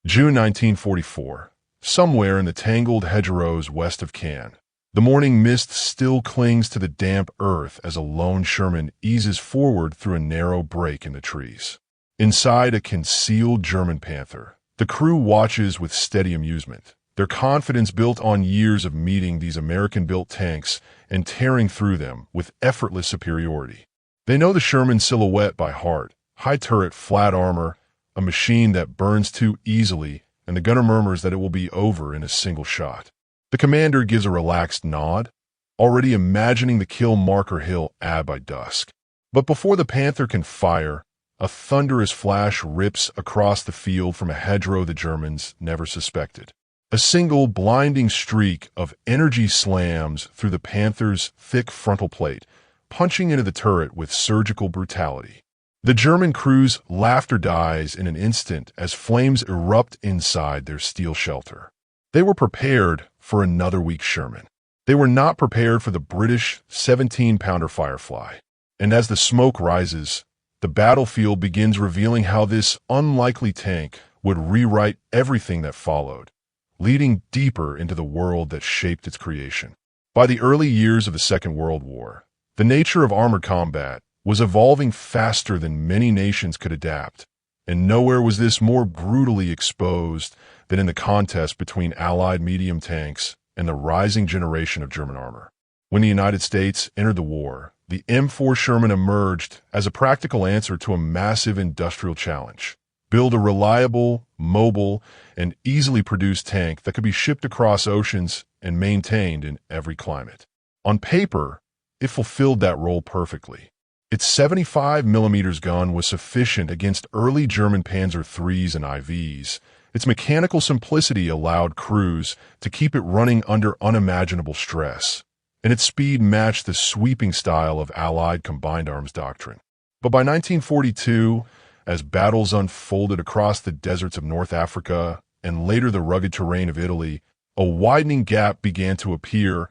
June 1944. Somewhere in the tangled hedgerows west of Caen, the morning mist still clings to the damp earth as a lone Sherman eases forward through a narrow break in the trees. Inside a concealed German Panther, the crew watches with steady amusement, their confidence built on years of meeting these American-built tanks and tearing through them with effortless superiority. They know the Sherman silhouette by heart: high turret, flat armor, a machine that burns too easily, and the gunner murmurs that it will be over in a single shot. The commander gives a relaxed nod, already imagining the kill marker hill by dusk. But before the Panther can fire, a thunderous flash rips across the field from a hedgerow the Germans never suspected. A single blinding streak of energy slams through the Panther's thick frontal plate, punching into the turret with surgical brutality. The German crew's laughter dies in an instant as flames erupt inside their steel shelter. They were prepared for another weak Sherman. They were not prepared for the British 17-pounder Firefly. And as the smoke rises, the battlefield begins revealing how this unlikely tank would rewrite everything that followed, leading deeper into the world that shaped its creation. By the early years of the Second World War, the nature of armored combat was evolving faster than many nations could adapt, and nowhere was this more brutally exposed than in the contest between Allied medium tanks and the rising generation of German armor. When the United States entered the war, the M4 Sherman emerged as a practical answer to a massive industrial challenge: build a reliable, mobile, and easily produced tank that could be shipped across oceans and maintained in every climate. On paper, it fulfilled that role perfectly. Its 75mm gun was sufficient against early German Panzer IIIs and IVs. Its mechanical simplicity allowed crews to keep it running under unimaginable stress, and its speed matched the sweeping style of Allied combined arms doctrine. But by 1942, as battles unfolded across the deserts of North Africa and later the rugged terrain of Italy, a widening gap began to appear,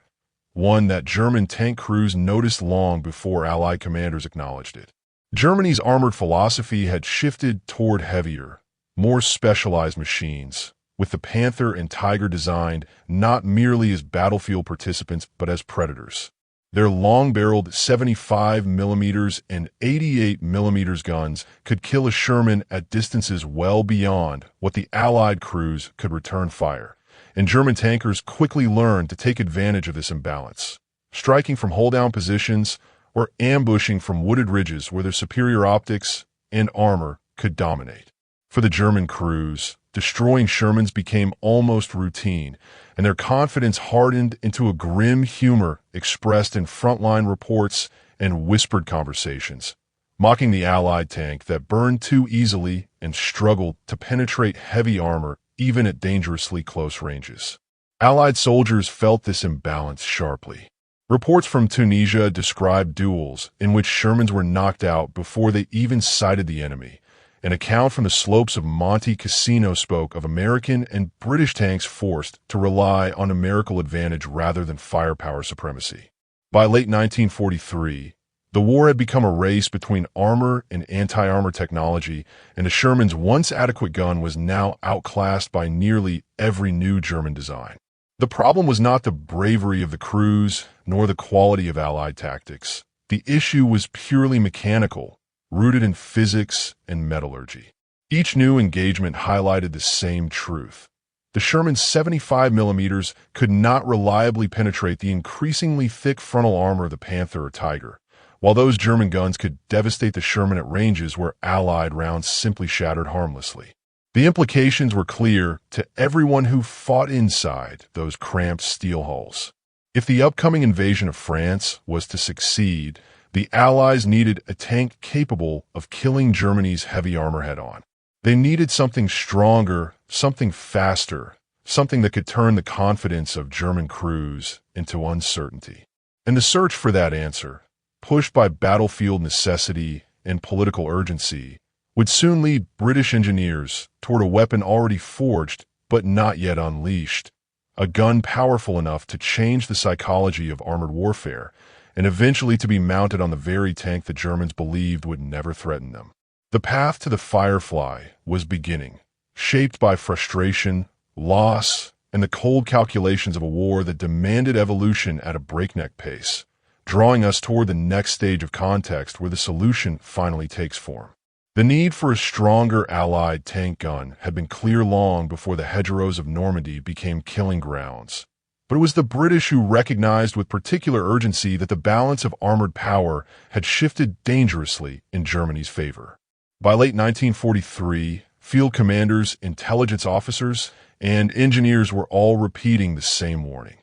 one that German tank crews noticed long before Allied commanders acknowledged it. Germany's armored philosophy had shifted toward heavier, more specialized machines, with the Panther and Tiger designed not merely as battlefield participants but as predators. Their long-barreled 75mm and 88mm guns could kill a Sherman at distances well beyond what the Allied crews could return fire, and German tankers quickly learned to take advantage of this imbalance, striking from hold-down positions or ambushing from wooded ridges where their superior optics and armor could dominate. For the German crews, destroying Shermans became almost routine, and their confidence hardened into a grim humor expressed in frontline reports and whispered conversations, mocking the Allied tank that burned too easily and struggled to penetrate heavy armor even at dangerously close ranges. Allied soldiers felt this imbalance sharply. Reports from Tunisia described duels in which Shermans were knocked out before they even sighted the enemy. An account from the slopes of Monte Cassino spoke of American and British tanks forced to rely on numerical advantage rather than firepower supremacy. By late 1943, the war had become a race between armor and anti-armor technology, and the Sherman's once adequate gun was now outclassed by nearly every new German design. The problem was not the bravery of the crews, nor the quality of Allied tactics. The issue was purely mechanical, rooted in physics and metallurgy. Each new engagement highlighted the same truth. The Sherman's 75mm could not reliably penetrate the increasingly thick frontal armor of the Panther or Tiger, while those German guns could devastate the Sherman at ranges where Allied rounds simply shattered harmlessly. The implications were clear to everyone who fought inside those cramped steel hulls. If the upcoming invasion of France was to succeed, the Allies needed a tank capable of killing Germany's heavy armor head-on. They needed something stronger, something faster, something that could turn the confidence of German crews into uncertainty. And the search for that answer, pushed by battlefield necessity and political urgency, would soon lead British engineers toward a weapon already forged but not yet unleashed, a gun powerful enough to change the psychology of armored warfare, and eventually to be mounted on the very tank the Germans believed would never threaten them. The path to the Firefly was beginning, shaped by frustration, loss, and the cold calculations of a war that demanded evolution at a breakneck pace, drawing us toward the next stage of context where the solution finally takes form. The need for a stronger Allied tank gun had been clear long before the hedgerows of Normandy became killing grounds. But it was the British who recognized with particular urgency that the balance of armored power had shifted dangerously in Germany's favor. By late 1943, field commanders, intelligence officers, and engineers were all repeating the same warning.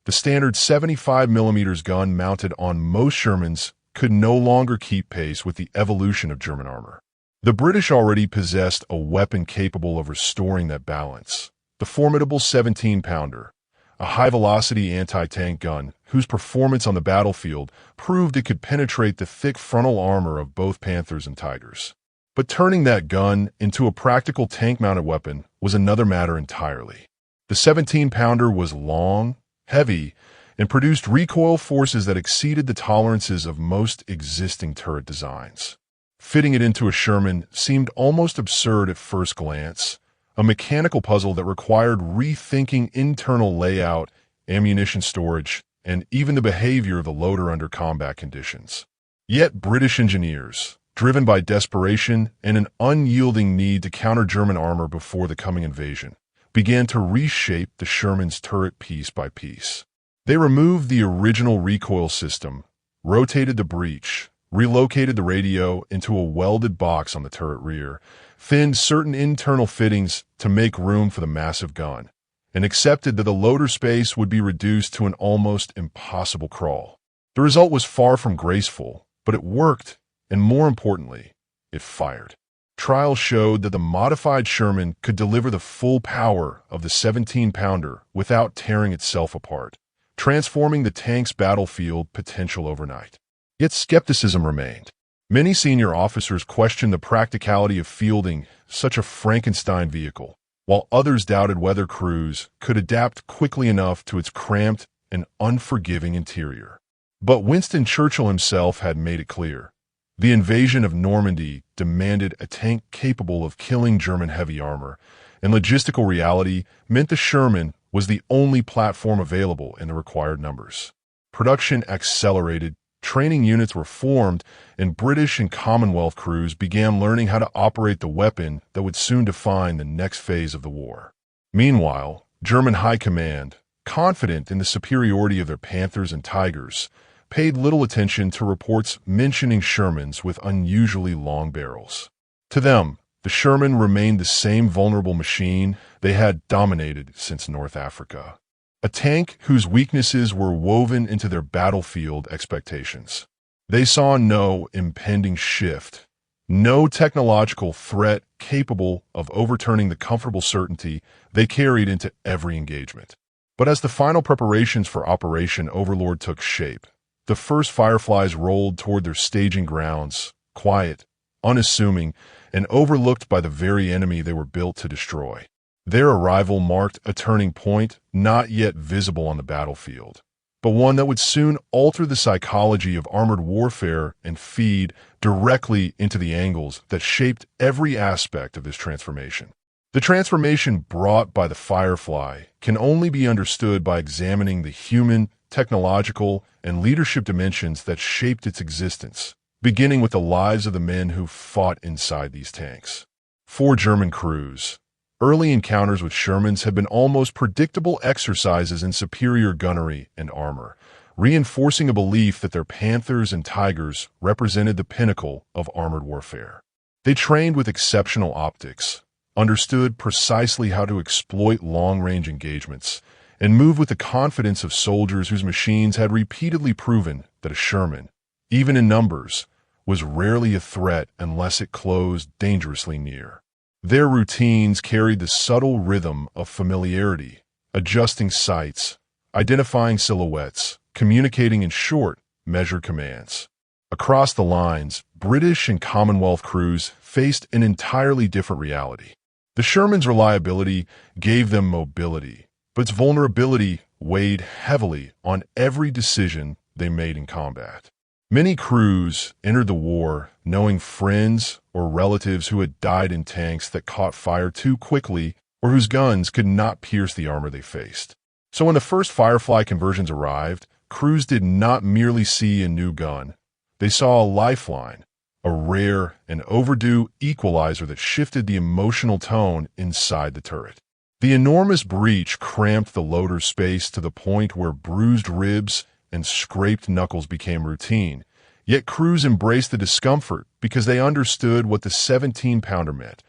The standard 75mm gun mounted on most Shermans could no longer keep pace with the evolution of German armor. The British already possessed a weapon capable of restoring that balance, the formidable 17-pounder, a high-velocity anti-tank gun whose performance on the battlefield proved it could penetrate the thick frontal armor of both Panthers and Tigers. But turning that gun into a practical tank-mounted weapon was another matter entirely. The 17-pounder was long, heavy, and produced recoil forces that exceeded the tolerances of most existing turret designs. Fitting it into a Sherman seemed almost absurd at first glance, a mechanical puzzle that required rethinking internal layout, ammunition storage, and even the behavior of the loader under combat conditions. Yet British engineers, driven by desperation and an unyielding need to counter German armor before the coming invasion, began to reshape the Sherman's turret piece by piece. They removed the original recoil system, rotated the breech, relocated the radio into a welded box on the turret rear, thinned certain internal fittings to make room for the massive gun, and accepted that the loader space would be reduced to an almost impossible crawl. The result was far from graceful, but it worked, and more importantly, it fired. Trials showed that the modified Sherman could deliver the full power of the 17-pounder without tearing itself apart, transforming the tank's battlefield potential overnight. Yet skepticism remained. Many senior officers questioned the practicality of fielding such a Frankenstein vehicle, while others doubted whether crews could adapt quickly enough to its cramped and unforgiving interior. But Winston Churchill himself had made it clear. The invasion of Normandy demanded a tank capable of killing German heavy armor, and logistical reality meant the Sherman was the only platform available in the required numbers. Production accelerated, training units were formed, and British and Commonwealth crews began learning how to operate the weapon that would soon define the next phase of the war. Meanwhile, German high command, confident in the superiority of their Panthers and Tigers, paid little attention to reports mentioning Shermans with unusually long barrels. To them, the Sherman remained the same vulnerable machine they had dominated since North Africa. A tank whose weaknesses were woven into their battlefield expectations. They saw no impending shift, no technological threat capable of overturning the comfortable certainty they carried into every engagement. But as the final preparations for Operation Overlord took shape, the first Fireflies rolled toward their staging grounds, quiet, unassuming, and overlooked by the very enemy they were built to destroy. Their arrival marked a turning point not yet visible on the battlefield, but one that would soon alter the psychology of armored warfare and feed directly into the angles that shaped every aspect of this transformation. The transformation brought by the Firefly can only be understood by examining the human, technological, and leadership dimensions that shaped its existence, beginning with the lives of the men who fought inside these tanks. For German crews, early encounters with Shermans had been almost predictable exercises in superior gunnery and armor, reinforcing a belief that their Panthers and Tigers represented the pinnacle of armored warfare. They trained with exceptional optics, understood precisely how to exploit long-range engagements, and moved with the confidence of soldiers whose machines had repeatedly proven that a Sherman, even in numbers, was rarely a threat unless it closed dangerously near. Their routines carried the subtle rhythm of familiarity, adjusting sights, identifying silhouettes, communicating in short, measured commands. Across the lines, British and Commonwealth crews faced an entirely different reality. The Sherman's reliability gave them mobility, but its vulnerability weighed heavily on every decision they made in combat. Many crews entered the war knowing friends or relatives who had died in tanks that caught fire too quickly or whose guns could not pierce the armor they faced. So when the first Firefly conversions arrived, crews did not merely see a new gun. They saw a lifeline, a rare and overdue equalizer that shifted the emotional tone inside the turret. The enormous breach cramped the loader's space to the point where bruised ribs and scraped knuckles became routine. Yet crews embraced the discomfort because they understood what the 17-pounder meant: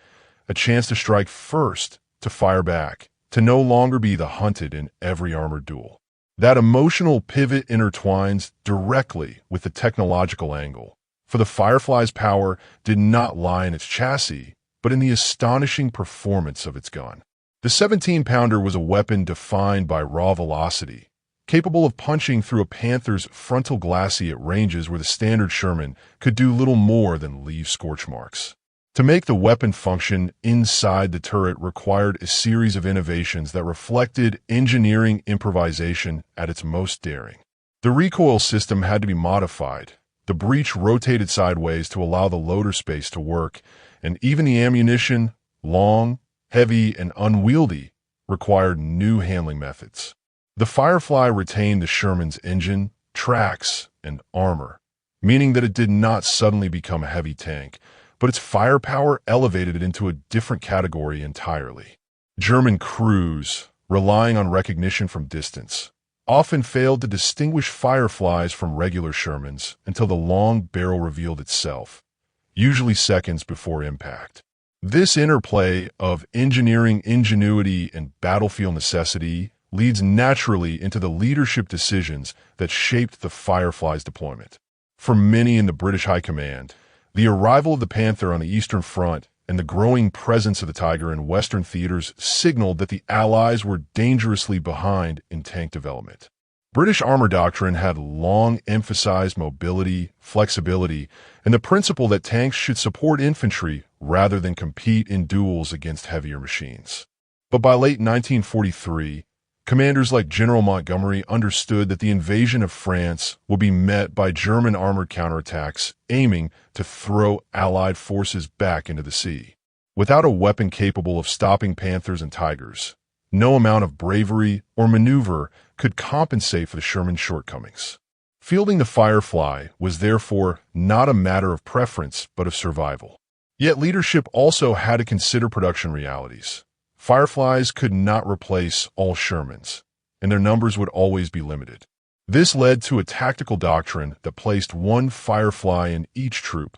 a chance to strike first, to fire back, to no longer be the hunted in every armored duel. That emotional pivot intertwines directly with the technological angle, for the Firefly's power did not lie in its chassis, but in the astonishing performance of its gun. The 17-pounder was a weapon defined by raw velocity, capable of punching through a Panther's frontal glacis at ranges where the standard Sherman could do little more than leave scorch marks. To make the weapon function inside the turret required a series of innovations that reflected engineering improvisation at its most daring. The recoil system had to be modified. The breech rotated sideways to allow the loader space to work, and even the ammunition, long, heavy, and unwieldy, required new handling methods. The Firefly retained the Sherman's engine, tracks, and armor, meaning that it did not suddenly become a heavy tank, but its firepower elevated it into a different category entirely. German crews, relying on recognition from distance, often failed to distinguish Fireflies from regular Shermans until the long barrel revealed itself, usually seconds before impact. This interplay of engineering ingenuity and battlefield necessity leads naturally into the leadership decisions that shaped the Firefly's deployment. For many in the British High Command, the arrival of the Panther on the Eastern Front and the growing presence of the Tiger in Western theaters signaled that the Allies were dangerously behind in tank development. British armor doctrine had long emphasized mobility, flexibility, and the principle that tanks should support infantry rather than compete in duels against heavier machines. But by late 1943, commanders like General Montgomery understood that the invasion of France would be met by German armored counterattacks aiming to throw Allied forces back into the sea. Without a weapon capable of stopping Panthers and Tigers, no amount of bravery or maneuver could compensate for the Sherman shortcomings. Fielding the Firefly was therefore not a matter of preference but of survival. Yet leadership also had to consider production realities. Fireflies could not replace all Shermans, and their numbers would always be limited. This led to a tactical doctrine that placed one Firefly in each troop,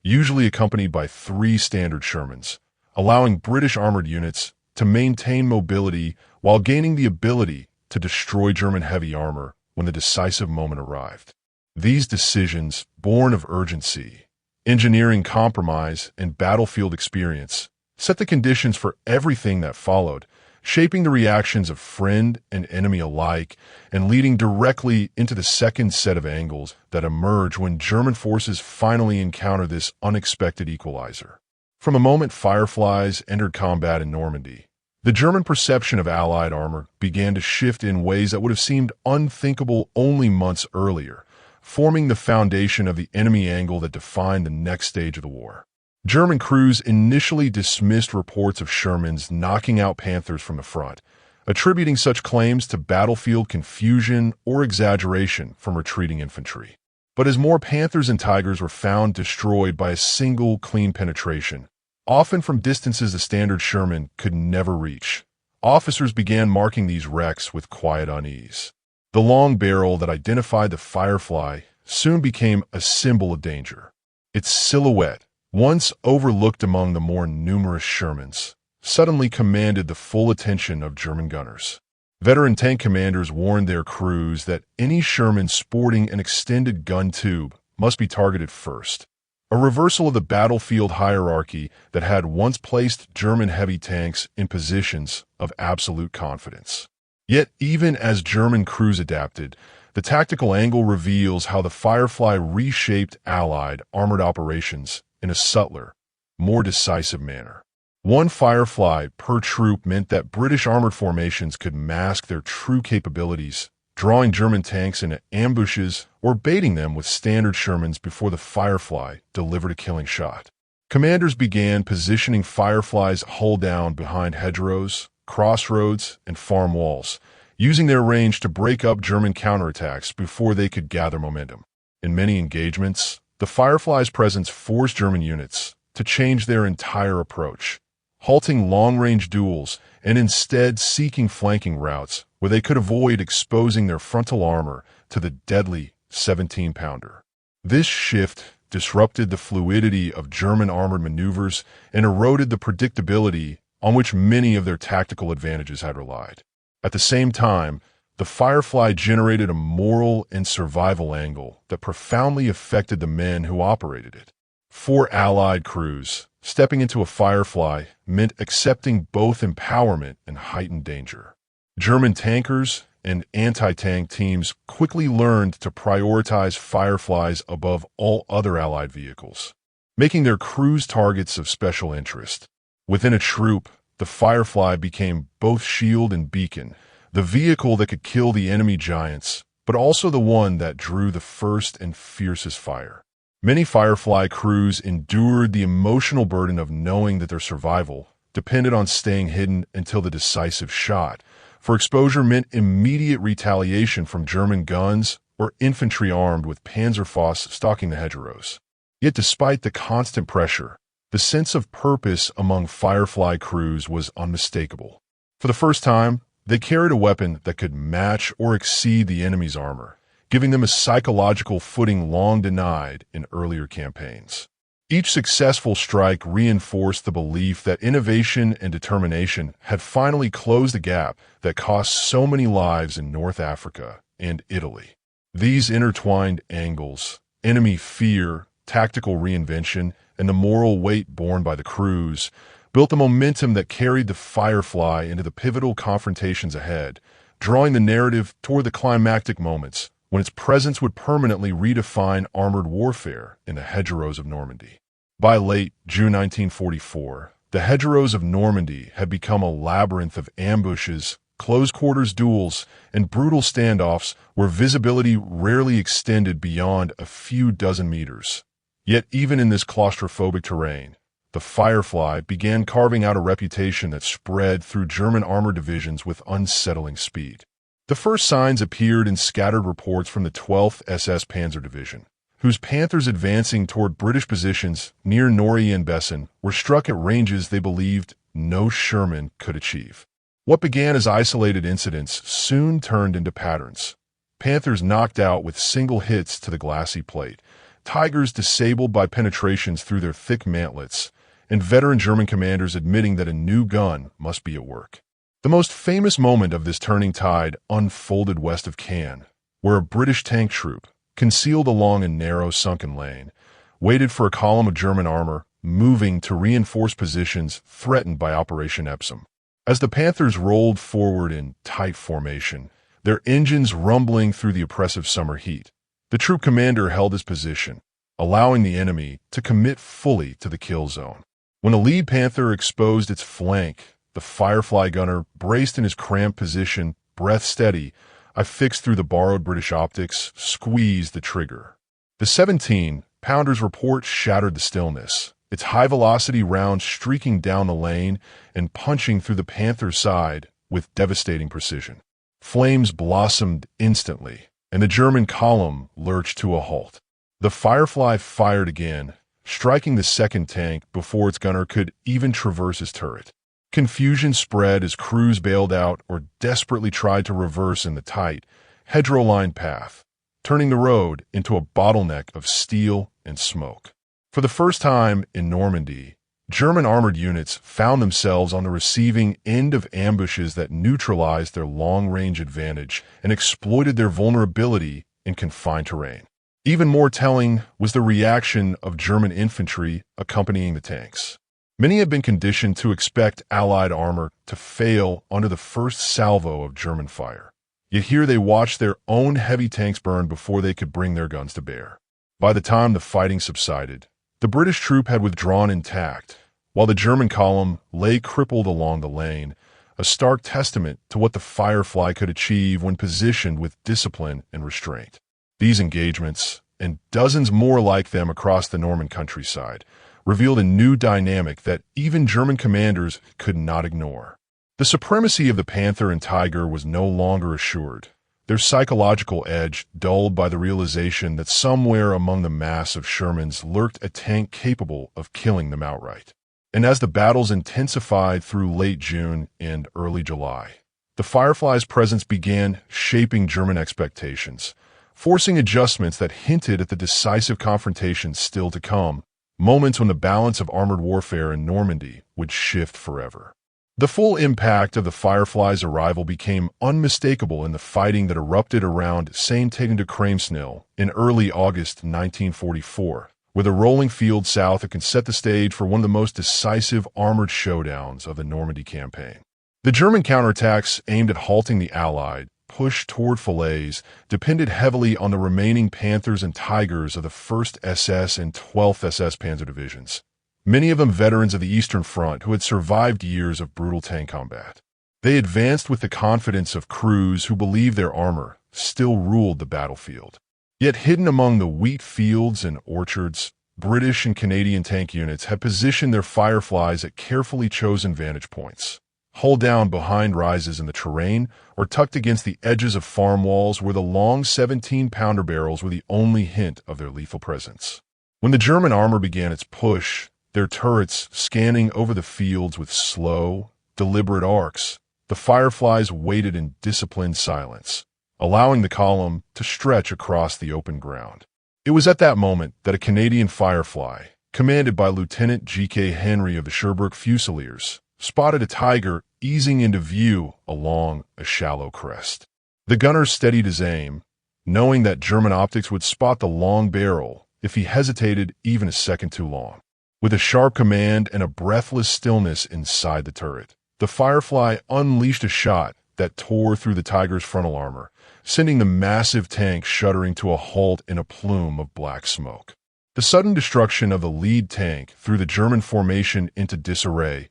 usually accompanied by 3 standard Shermans, allowing British armored units to maintain mobility while gaining the ability to destroy German heavy armor when the decisive moment arrived. These decisions, born of urgency, engineering compromise, and battlefield experience, set the conditions for everything that followed, shaping the reactions of friend and enemy alike and leading directly into the second set of angles that emerge when German forces finally encounter this unexpected equalizer. From the moment Fireflies entered combat in Normandy, the German perception of Allied armor began to shift in ways that would have seemed unthinkable only months earlier, forming the foundation of the enemy angle that defined the next stage of the war. German crews initially dismissed reports of Shermans knocking out Panthers from the front, attributing such claims to battlefield confusion or exaggeration from retreating infantry. But as more Panthers and Tigers were found destroyed by a single clean penetration, often from distances the standard Sherman could never reach, officers began marking these wrecks with quiet unease. The long barrel that identified the Firefly soon became a symbol of danger. Its silhouette, once overlooked among the more numerous Shermans, suddenly commanded the full attention of German gunners. Veteran tank commanders warned their crews that any Sherman sporting an extended gun tube must be targeted first, a reversal of the battlefield hierarchy that had once placed German heavy tanks in positions of absolute confidence. Yet even as German crews adapted, the tactical angle reveals how the Firefly reshaped Allied armored operations in a subtler, more decisive manner. One Firefly per troop meant that British armored formations could mask their true capabilities, drawing German tanks into ambushes or baiting them with standard Shermans before the Firefly delivered a killing shot. Commanders began positioning Fireflies hull down behind hedgerows, crossroads, and farm walls, using their range to break up German counterattacks before they could gather momentum. In many engagements, the Firefly's presence forced German units to change their entire approach, halting long-range duels and instead seeking flanking routes where they could avoid exposing their frontal armor to the deadly 17-pounder. This shift disrupted the fluidity of German armored maneuvers and eroded the predictability on which many of their tactical advantages had relied. At the same time, the Firefly generated a moral and survival angle that profoundly affected the men who operated it. For Allied crews, stepping into a Firefly meant accepting both empowerment and heightened danger. German tankers and anti-tank teams quickly learned to prioritize Fireflies above all other Allied vehicles, making their crews targets of special interest. Within a troop, the Firefly became both shield and beacon, the vehicle that could kill the enemy giants, but also the one that drew the first and fiercest fire. Many Firefly crews endured the emotional burden of knowing that their survival depended on staying hidden until the decisive shot, for exposure meant immediate retaliation from German guns or infantry armed with Panzerfaust stalking the hedgerows. Yet despite the constant pressure, the sense of purpose among Firefly crews was unmistakable. For the first time, they carried a weapon that could match or exceed the enemy's armor, giving them a psychological footing long denied in earlier campaigns. Each successful strike reinforced the belief that innovation and determination had finally closed the gap that cost so many lives in North Africa and Italy. These intertwined angles, enemy fear, tactical reinvention, and the moral weight borne by the crews, built the momentum that carried the Firefly into the pivotal confrontations ahead, drawing the narrative toward the climactic moments when its presence would permanently redefine armored warfare in the hedgerows of Normandy. By late June 1944, the hedgerows of Normandy had become a labyrinth of ambushes, close-quarters duels, and brutal standoffs where visibility rarely extended beyond a few dozen meters. Yet even in this claustrophobic terrain, the Firefly began carving out a reputation that spread through German armored divisions with unsettling speed. The first signs appeared in scattered reports from the 12th SS Panzer Division, whose Panthers advancing toward British positions near Normandy and Bessin were struck at ranges they believed no Sherman could achieve. What began as isolated incidents soon turned into patterns. Panthers knocked out with single hits to the glassy plate, Tigers disabled by penetrations through their thick mantlets, and veteran German commanders admitting that a new gun must be at work. The most famous moment of this turning tide unfolded west of Caen, where a British tank troop, concealed along a narrow sunken lane, waited for a column of German armor moving to reinforce positions threatened by Operation Epsom. As the Panthers rolled forward in tight formation, their engines rumbling through the oppressive summer heat, the troop commander held his position, allowing the enemy to commit fully to the kill zone. When a lead Panther exposed its flank, the Firefly gunner braced in his cramped position, breath steady. I fixed through the borrowed British optics, squeezed the trigger. The 17-pounder's report shattered the stillness, its high-velocity round streaking down the lane and punching through the Panther's side with devastating precision. Flames blossomed instantly, and the German column lurched to a halt. The Firefly fired again, striking the second tank before its gunner could even traverse his turret. Confusion spread as crews bailed out or desperately tried to reverse in the tight, hedgerow-lined path, turning the road into a bottleneck of steel and smoke. For the first time in Normandy, German armored units found themselves on the receiving end of ambushes that neutralized their long-range advantage and exploited their vulnerability in confined terrain. Even more telling was the reaction of German infantry accompanying the tanks. Many had been conditioned to expect Allied armor to fail under the first salvo of German fire. Yet here they watched their own heavy tanks burn before they could bring their guns to bear. By the time the fighting subsided, the British troop had withdrawn intact, while the German column lay crippled along the lane, a stark testament to what the Firefly could achieve when positioned with discipline and restraint. These engagements, and dozens more like them across the Norman countryside, revealed a new dynamic that even German commanders could not ignore. The supremacy of the Panther and Tiger was no longer assured, their psychological edge dulled by the realization that somewhere among the mass of Shermans lurked a tank capable of killing them outright. And as the battles intensified through late June and early July, the Firefly's presence began shaping German expectations, forcing adjustments that hinted at the decisive confrontation still to come, moments when the balance of armored warfare in Normandy would shift forever. The full impact of the Firefly's arrival became unmistakable in the fighting that erupted around Caen to Kremsnil in early August 1944, with a rolling field south that can set the stage for one of the most decisive armored showdowns of the Normandy campaign. The German counterattacks aimed at halting the Allied push toward Falaise depended heavily on the remaining Panthers and Tigers of the 1st SS and 12th SS Panzer Divisions, many of them veterans of the Eastern Front who had survived years of brutal tank combat. They advanced with the confidence of crews who believed their armor still ruled the battlefield. Yet hidden among the wheat fields and orchards, British and Canadian tank units had positioned their Fireflies at carefully chosen vantage points, hull down behind rises in the terrain or tucked against the edges of farm walls where the long 17-pounder barrels were the only hint of their lethal presence. When the German armor began its push, their turrets scanning over the fields with slow, deliberate arcs, the Fireflies waited in disciplined silence, allowing the column to stretch across the open ground. It was at that moment that a Canadian Firefly, commanded by Lieutenant G.K. Henry of the Sherbrooke Fusiliers, spotted a Tiger easing into view along a shallow crest. The gunner steadied his aim, knowing that German optics would spot the long barrel if he hesitated even a second too long. With a sharp command and a breathless stillness inside the turret, the Firefly unleashed a shot that tore through the Tiger's frontal armor, sending the massive tank shuddering to a halt in a plume of black smoke. The sudden destruction of the lead tank threw the German formation into disarray,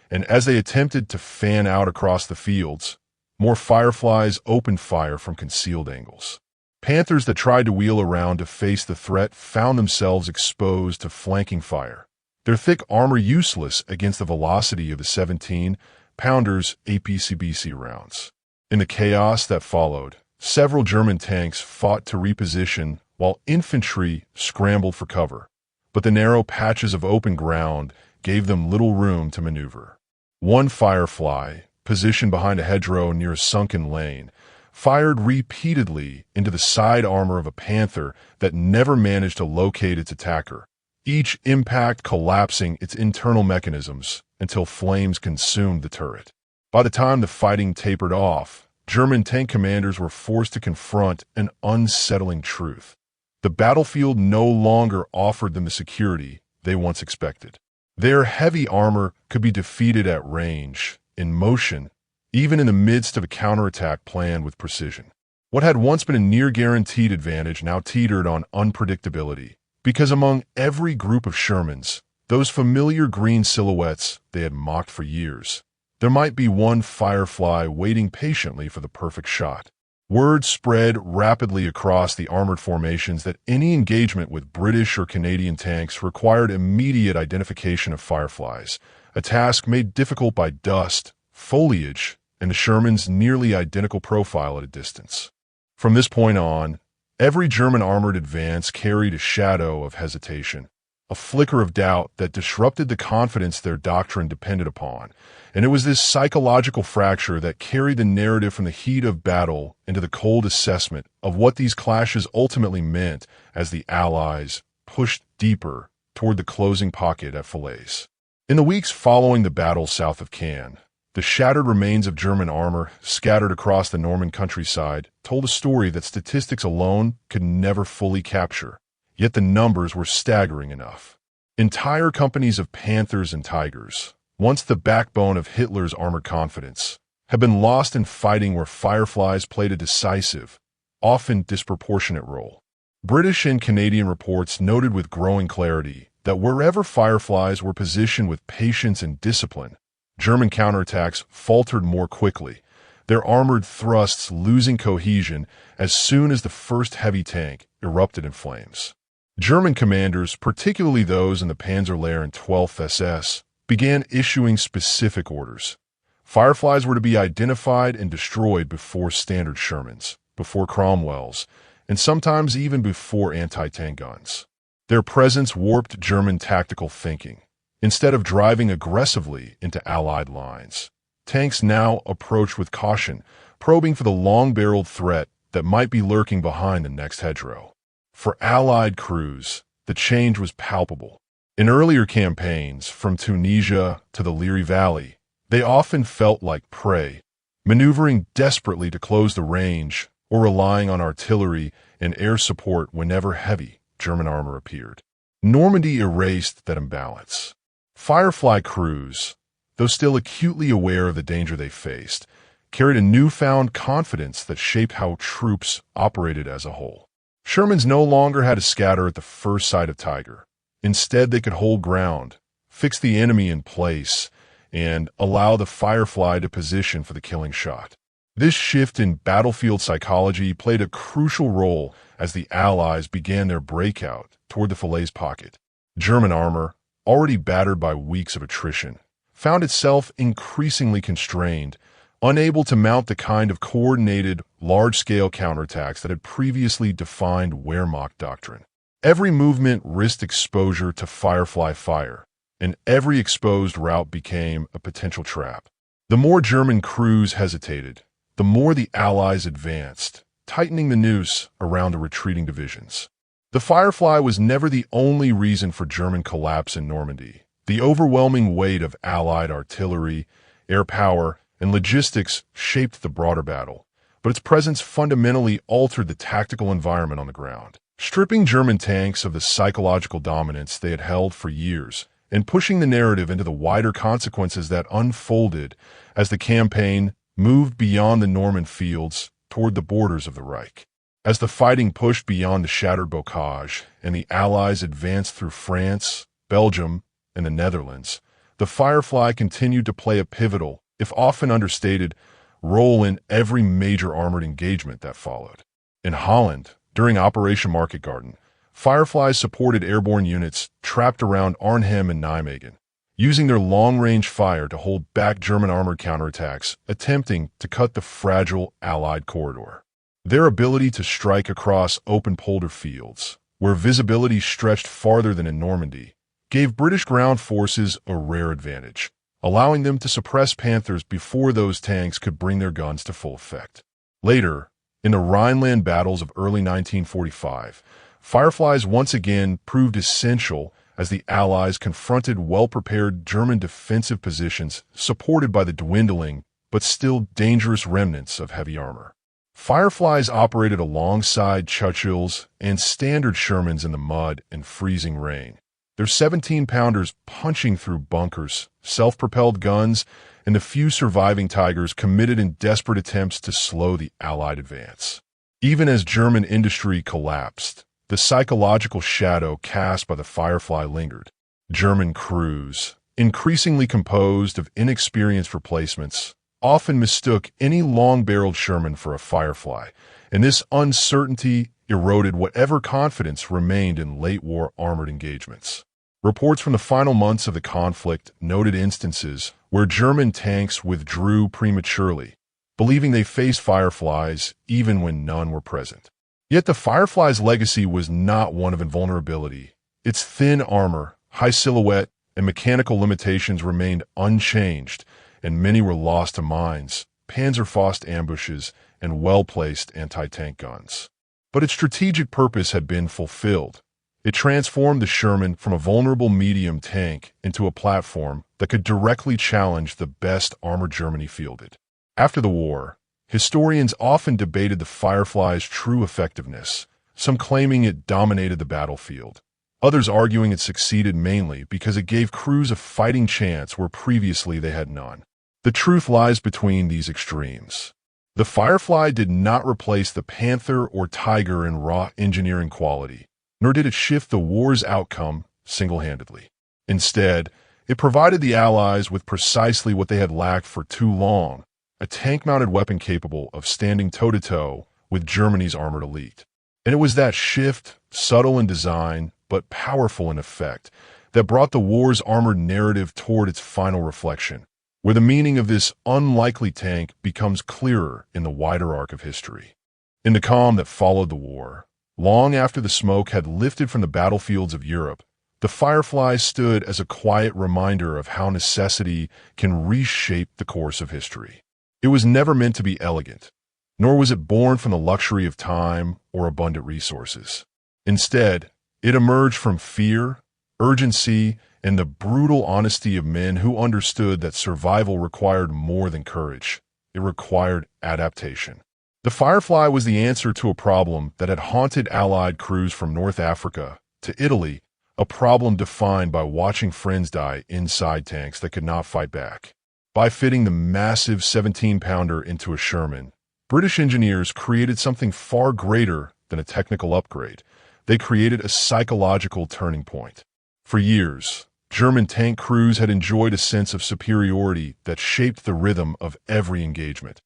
and as they attempted to fan out across the fields, more Fireflies opened fire from concealed angles. Panthers that tried to wheel around to face the threat found themselves exposed to flanking fire, their thick armor useless against the velocity of the 17-pounders APCBC rounds. In the chaos that followed, several German tanks fought to reposition while infantry scrambled for cover, but the narrow patches of open ground gave them little room to maneuver. One Firefly, positioned behind a hedgerow near a sunken lane, fired repeatedly into the side armor of a Panther that never managed to locate its attacker, each impact collapsing its internal mechanisms until flames consumed the turret. By the time the fighting tapered off, German tank commanders were forced to confront an unsettling truth. The battlefield no longer offered them the security they once expected. Their heavy armor could be defeated at range, in motion, even in the midst of a counterattack planned with precision. What had once been a near-guaranteed advantage now teetered on unpredictability, because among every group of Shermans, those familiar green silhouettes they had mocked for years, there might be one Firefly waiting patiently for the perfect shot. Word spread rapidly across the armored formations that any engagement with British or Canadian tanks required immediate identification of Fireflies, a task made difficult by dust, foliage, and the Sherman's nearly identical profile at a distance. From this point on, every German armored advance carried a shadow of hesitation, a flicker of doubt that disrupted the confidence their doctrine depended upon, and it was this psychological fracture that carried the narrative from the heat of battle into the cold assessment of what these clashes ultimately meant as the Allies pushed deeper toward the closing pocket at Falaise. In the weeks following the battle south of Caen, the shattered remains of German armor scattered across the Norman countryside told a story that statistics alone could never fully capture, yet the numbers were staggering enough. Entire companies of Panthers and Tigers, once the backbone of Hitler's armored confidence, had been lost in fighting where Fireflies played a decisive, often disproportionate role. British and Canadian reports noted with growing clarity that wherever Fireflies were positioned with patience and discipline, German counterattacks faltered more quickly, their armored thrusts losing cohesion as soon as the first heavy tank erupted in flames. German commanders, particularly those in the Panzerlehr and 12th SS, began issuing specific orders. Fireflies were to be identified and destroyed before standard Shermans, before Cromwells, and sometimes even before anti-tank guns. Their presence warped German tactical thinking. Instead of driving aggressively into Allied lines, tanks now approached with caution, probing for the long-barreled threat that might be lurking behind the next hedgerow. For Allied crews, the change was palpable. In earlier campaigns, from Tunisia to the Liri Valley, they often felt like prey, maneuvering desperately to close the range or relying on artillery and air support whenever heavy German armor appeared. Normandy erased that imbalance. Firefly crews, though still acutely aware of the danger they faced, carried a newfound confidence that shaped how troops operated as a whole. Shermans no longer had to scatter at the first sight of Tiger. Instead, they could hold ground, fix the enemy in place, and allow the Firefly to position for the killing shot. This shift in battlefield psychology played a crucial role as the Allies began their breakout toward the Falaise pocket. German armor, already battered by weeks of attrition, found itself increasingly constrained, unable to mount the kind of coordinated, large-scale counterattacks that had previously defined Wehrmacht doctrine. Every movement risked exposure to Firefly fire, and every exposed route became a potential trap. The more German crews hesitated, the more the Allies advanced, tightening the noose around the retreating divisions. The Firefly was never the only reason for German collapse in Normandy. The overwhelming weight of Allied artillery, air power, and logistics shaped the broader battle, but its presence fundamentally altered the tactical environment on the ground, stripping German tanks of the psychological dominance they had held for years and pushing the narrative into the wider consequences that unfolded as the campaign moved beyond the Norman fields toward the borders of the Reich. As the fighting pushed beyond the shattered bocage and the Allies advanced through France, Belgium, and the Netherlands, the Firefly continued to play a pivotal, if often understated, role in every major armored engagement that followed. In Holland, during Operation Market Garden, Fireflies supported airborne units trapped around Arnhem and Nijmegen, using their long-range fire to hold back German armored counterattacks attempting to cut the fragile Allied corridor. Their ability to strike across open polder fields, where visibility stretched farther than in Normandy, gave British ground forces a rare advantage, allowing them to suppress Panthers before those tanks could bring their guns to full effect. Later, in the Rhineland battles of early 1945, Fireflies once again proved essential as the Allies confronted well-prepared German defensive positions supported by the dwindling but still dangerous remnants of heavy armor. Fireflies operated alongside Churchills and standard Shermans in the mud and freezing rain, their 17-pounders punching through bunkers, self-propelled guns, and the few surviving Tigers committed in desperate attempts to slow the Allied advance. Even as German industry collapsed, the psychological shadow cast by the Firefly lingered. German crews, increasingly composed of inexperienced replacements, often mistook any long-barreled Sherman for a Firefly, and this uncertainty eroded whatever confidence remained in late-war armored engagements. Reports from the final months of the conflict noted instances where German tanks withdrew prematurely, believing they faced Fireflies even when none were present. Yet the Firefly's legacy was not one of invulnerability. Its thin armor, high silhouette, and mechanical limitations remained unchanged, and many were lost to mines, Panzerfaust ambushes, and well-placed anti-tank guns. But its strategic purpose had been fulfilled. It transformed the Sherman from a vulnerable medium tank into a platform that could directly challenge the best armored Germany fielded. After the war, historians often debated the Firefly's true effectiveness, some claiming it dominated the battlefield, others arguing it succeeded mainly because it gave crews a fighting chance where previously they had none. The truth lies between these extremes. The Firefly did not replace the Panther or Tiger in raw engineering quality, nor did it shift the war's outcome single-handedly. Instead, It provided the Allies with precisely what they had lacked for too long, a tank-mounted weapon capable of standing toe-to-toe with Germany's armored elite. And it was that shift, subtle in design, but powerful in effect, that brought the war's armored narrative toward its final reflection, where the meaning of this unlikely tank becomes clearer in the wider arc of history. In the calm that followed the war, long after the smoke had lifted from the battlefields of Europe, the Firefly stood as a quiet reminder of how necessity can reshape the course of history. It was never meant to be elegant, nor was it born from the luxury of time or abundant resources. Instead, it emerged from fear, urgency, and the brutal honesty of men who understood that survival required more than courage. It required adaptation. The Firefly was the answer to a problem that had haunted Allied crews from North Africa to Italy, a problem defined by watching friends die inside tanks that could not fight back. By fitting the massive 17-pounder into a Sherman, British engineers created something far greater than a technical upgrade. They created a psychological turning point. For years, German tank crews had enjoyed a sense of superiority that shaped the rhythm of every engagement,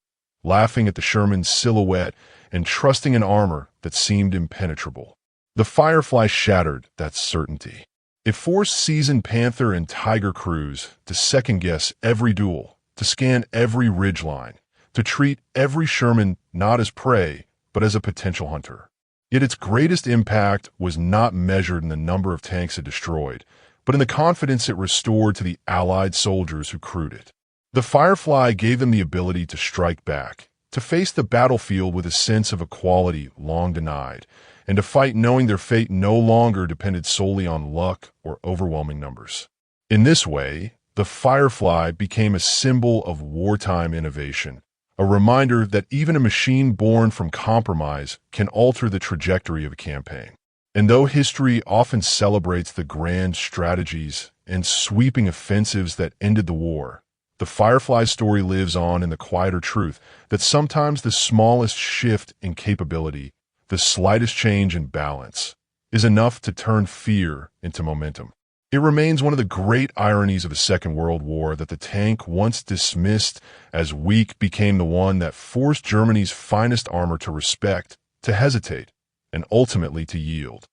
laughing at the Sherman's silhouette and trusting in armor that seemed impenetrable. The Firefly shattered that certainty. It forced seasoned Panther and Tiger crews to second-guess every duel, to scan every ridgeline, to treat every Sherman not as prey, but as a potential hunter. Yet its greatest impact was not measured in the number of tanks it destroyed, but in the confidence it restored to the Allied soldiers who crewed it. The Firefly gave them the ability to strike back, to face the battlefield with a sense of equality long denied, and to fight knowing their fate no longer depended solely on luck or overwhelming numbers. In this way, the Firefly became a symbol of wartime innovation, a reminder that even a machine born from compromise can alter the trajectory of a campaign. And though history often celebrates the grand strategies and sweeping offensives that ended the war, the Firefly story lives on in the quieter truth that sometimes the smallest shift in capability, the slightest change in balance, is enough to turn fear into momentum. It remains one of the great ironies of the Second World War that the tank once dismissed as weak became the one that forced Germany's finest armor to respect, to hesitate, and ultimately to yield.